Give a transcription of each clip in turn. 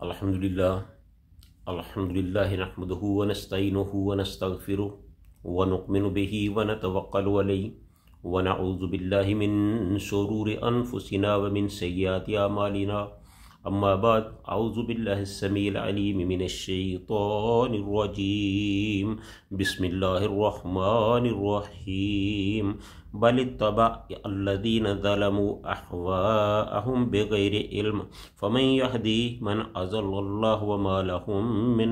अल्हम्दुलिल्लाह नहमदुहु व नस्तईनुहु व नस्तगफिरुहु व नु'मिनु बिही व नतवक्कलु अलैहि व नऊज़ु बिल्लाहि मिन शुरूरि अनफुसिना व मिन सय्यिआति अमालिना। अम्मा बाद, अऊज़ु बिल्लाहिस समीइल अलीम मिनश शैतानिर रजीम। बिस्मिल्लाहिर रहमानिर रहीम। बल इत्तबअ अल्लज़ीना ज़लमू अहवाअहुम बिग़ैरि इल्म फ़मन यहदी मन अज़ल्लल्लाहु व मा लहुम मिन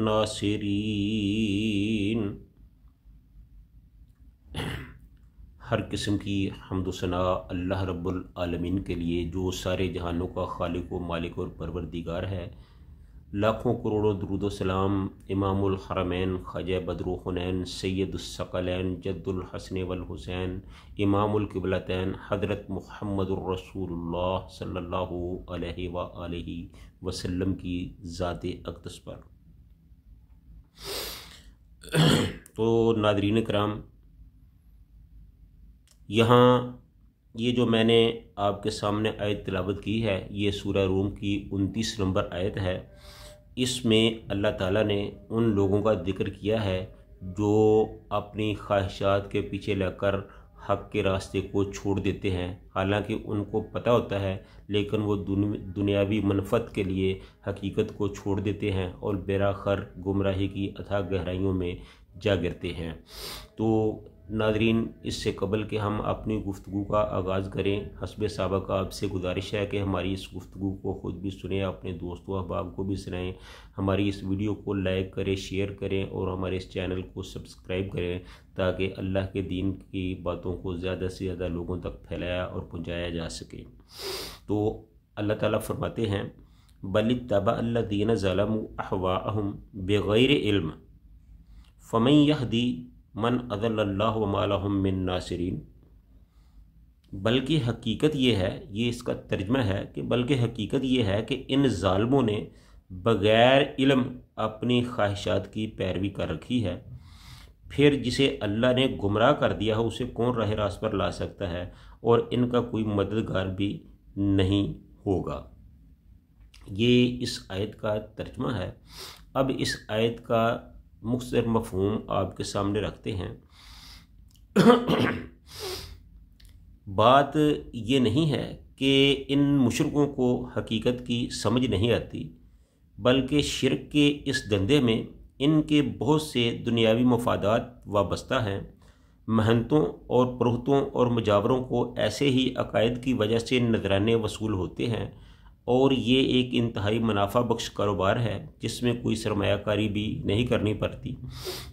नासिरीन। हर किस्म की हम्द सना अल्लाह रब्बुल आलमीन के लिए, जो सारे जहानों का खालिक व मालिक और परवरदिगार है। लाखों करोड़ों दुरूद सलाम इमामुल हरमैन ख्वाजा बदरुल हुनैन सैयदुस सकलैन जद्दुल हसन वल हुसैन इमामुल किबलतैन हज़रत मुहम्मदुर रसूलुल्लाह सल्लल्लाहु अलैहि व आलिहि वसल्लम की ज़ात अक़दस पर। तो नाज़रीन कराम, यहाँ ये जो मैंने आपके सामने आयत तिलावत की है, ये सूरह रूम की 29 नंबर आयत है। इसमें अल्लाह ताला ने उन लोगों का जिक्र किया है जो अपनी ख्वाहिशात के पीछे लगकर हक़ के रास्ते को छोड़ देते हैं। हालांकि उनको पता होता है, लेकिन वो दुनियावी मनफत के लिए हकीकत को छोड़ देते हैं और बेराखर गुमराही की अथाह गहराइयों में जा गिरते हैं। तो नाज़रीन, इससे कबल कि हम अपनी गुफ्तगू का आगाज़ करें, हस्बे साबक़ आपसे गुजारिश है कि हमारी इस गुफ्तगू को ख़ुद भी सुनें, अपने दोस्तों अहबाब को भी सुनाएं। हमारी इस वीडियो को लाइक करें, शेयर करें और हमारे इस चैनल को सब्सक्राइब करें, ताकि अल्लाह के दीन की बातों को ज़्यादा से ज़्यादा लोगों तक फैलाया और पहुँचाया जा सके। तो अल्लाह ताला फरमाते हैं, बलित्तबअ अल्लज़ीना ज़लमू अहवाअहुम बिग़ैरि इल्म फ़मन यहदी मन अज़ल्लल्लाहु व मा लहुम मिन नासिरीन। बल्कि हकीकत ये है, ये इसका तर्जमा है कि बल्कि हकीकत ये है कि इन ज़ालिमों ने बग़ैर इल्म अपनी ख्वाहिशात की पैरवी कर रखी है। फिर जिसे अल्लाह ने गुमराह कर दिया हो, उसे कौन राह रास्त पर ला सकता है, और इनका कोई मददगार भी नहीं होगा। ये इस आयत का तर्जमा है। अब इस आयत का मुख्तसर मफ़हूम आपके सामने रखते हैं। बात ये नहीं है कि इन मुशरिकों को हकीकत की समझ नहीं आती, बल्कि शिर्क के इस धंधे में इनके बहुत से दुनियावी मफादात वाबस्ता हैं। महंतों और पुरोहितों और मुजावरों को ऐसे ही अकायद की वजह से नजराने वसूल होते हैं, और ये एक इंतहाई मुनाफा बख्श कारोबार है जिसमें कोई सरमायाकारी भी नहीं करनी पड़ती।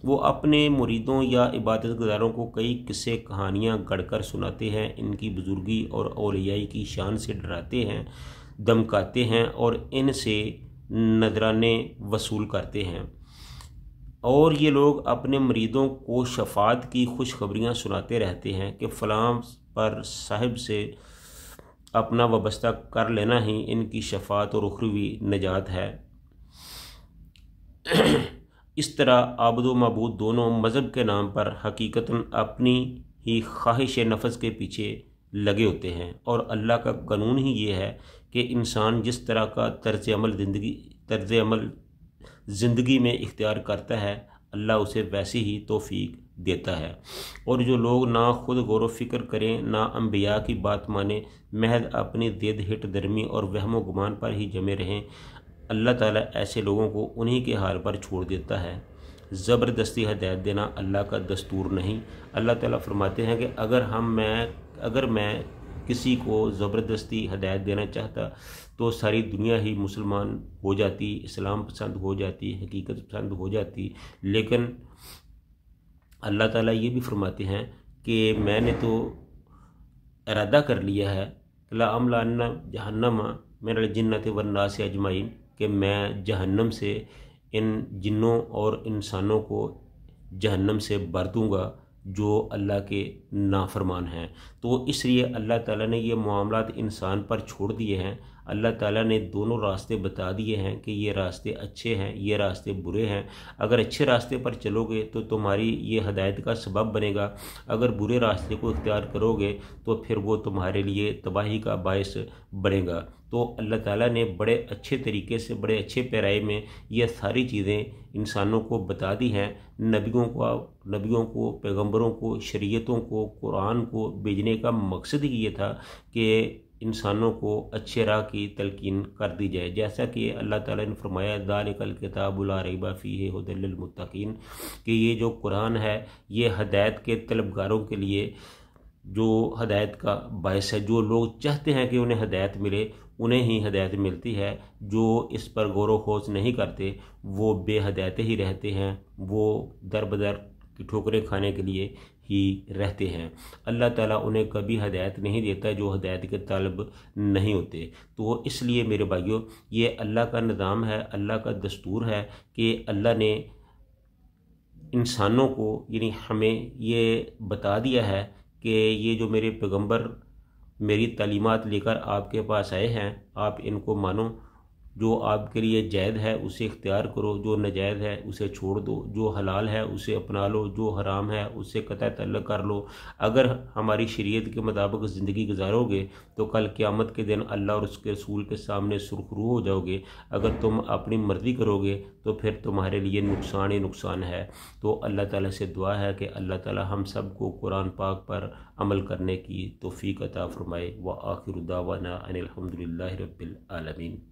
वो अपने मुरीदों या इबादत गुजारों को कई किस्से कहानियाँ गढ़कर सुनाते हैं, इनकी बुजुर्गी और औलियाई की शान से डराते हैं, धमकाते हैं और इनसे नजराने वसूल करते हैं। और ये लोग अपने मुरीदों को शफात की खुशखबरियाँ सुनाते रहते हैं कि फ़लाँ पर साहिब से अपना वाबस्ता कर लेना ही इनकी शफात और उखरवी निजात है। इस तरह आबदो मबूद दोनों मज़हब के नाम पर हकीकतन अपनी ही ख्वाहिश नफ्स के पीछे लगे होते हैं, और अल्लाह का कानून ही ये है कि इंसान जिस तरह का तर्ज़ अमल ज़िंदगी में इख्तियार करता है, अल्लाह उसे वैसी ही तौफीक देता है। और जो लोग ना खुद गौर फ़िक्र करें, ना अम्बिया की बात माने, महज अपनी ज़िद हिट दर्मी और वहम गुमान पर ही जमे रहें, अल्लाह ताला ऐसे लोगों को उन्हीं के हाल पर छोड़ देता है। ज़बरदस्ती हदायत देना अल्लाह का दस्तूर नहीं। अल्लाह ताला फरमाते हैं कि अगर मैं किसी को ज़बरदस्ती हदायत देना चाहता तो सारी दुनिया ही मुसलमान हो जाती, इस्लाम पसंद हो जाती, हकीकत पसंद हो जाती। लेकिन अल्लाह ताला ये भी फरमाते हैं कि मैंने तो इरादा कर लिया है, ला अमलाना जहन्नम मिनल जिन्नति वन्नास अजमाइन, कि मैं जहन्नम से इन जिन्नों और इंसानों को जहन्नम से भर दूँगा जो अल्लाह के नाफरमान हैं। तो इसलिए अल्लाह ताला ने ये मामलात इंसान पर छोड़ दिए हैं। अल्लाह ताला ने दोनों रास्ते बता दिए हैं कि ये रास्ते अच्छे हैं, ये रास्ते बुरे हैं। अगर अच्छे रास्ते पर चलोगे तो तुम्हारी ये हदायत का सबब बनेगा, अगर बुरे रास्ते को इख्तियार करोगे तो फिर वो तुम्हारे लिए तबाही का बायस बनेगा। तो अल्लाह ताला ने बड़े अच्छे तरीके से, बड़े अच्छे पैराए में ये सारी चीज़ें इंसानों को बता दी हैं। नबियों को, पैगंबरों को, शरीयतों को, कुरान को भेजने का मकसद ही ये था कि इंसानों को अच्छे राह की तलकीन कर दी जाए। जैसा कि अल्लाह ताला ने फरमाया, ज़ालिकल किताबु ला रैब फ़ीहि हुदल लिल मुत्तकीन, कि ये जो कुरान है ये हदायत के तलबगारों के लिए जो हदायत का बायस है। जो लोग चाहते हैं कि उन्हें हदायत मिले उन्हें ही हदायत मिलती है, जो इस पर गौर व खोज नहीं करते वो बेहदायत ही रहते हैं, वो दर बदर की ठोकरें खाने के लिए ही रहते हैं। अल्लाह ताला उन्हें कभी हदायत नहीं देता जो हदायत के तलब नहीं होते। तो इसलिए मेरे भाइयों, ये अल्लाह का निज़ाम है, अल्लाह का दस्तूर है कि अल्लाह ने इंसानों को यानी हमें ये बता दिया है कि ये जो मेरे पैगंबर मेरी तालीमात लेकर आपके पास आए हैं, आप इनको मानो। जो आपके लिए जायज़ है उसे इख्तियार करो, जो नाजायज़ है उसे छोड़ दो, जो हलाल है उसे अपना लो, जो हराम है उससे कतई तअल्लुक़ कर लो। अगर हमारी शरीयत के मुताबिक ज़िंदगी गुजारोगे तो कल क़यामत के दिन अल्लाह और उसके रसूल के सामने सुरखरू हो जाओगे। अगर तुम अपनी मर्ज़ी करोगे तो फिर तुम्हारे लिए नुकसान ही नुकसान है। तो अल्लाह ताला से दुआ है कि अल्लाह ताला हम सब को कुरान पाक पर अमल करने की तौफ़ीक़ अता फ़रमाए। व आखिरु दावाना अनिल हम्दुलिल्लाहि रब्बिल आलमीन।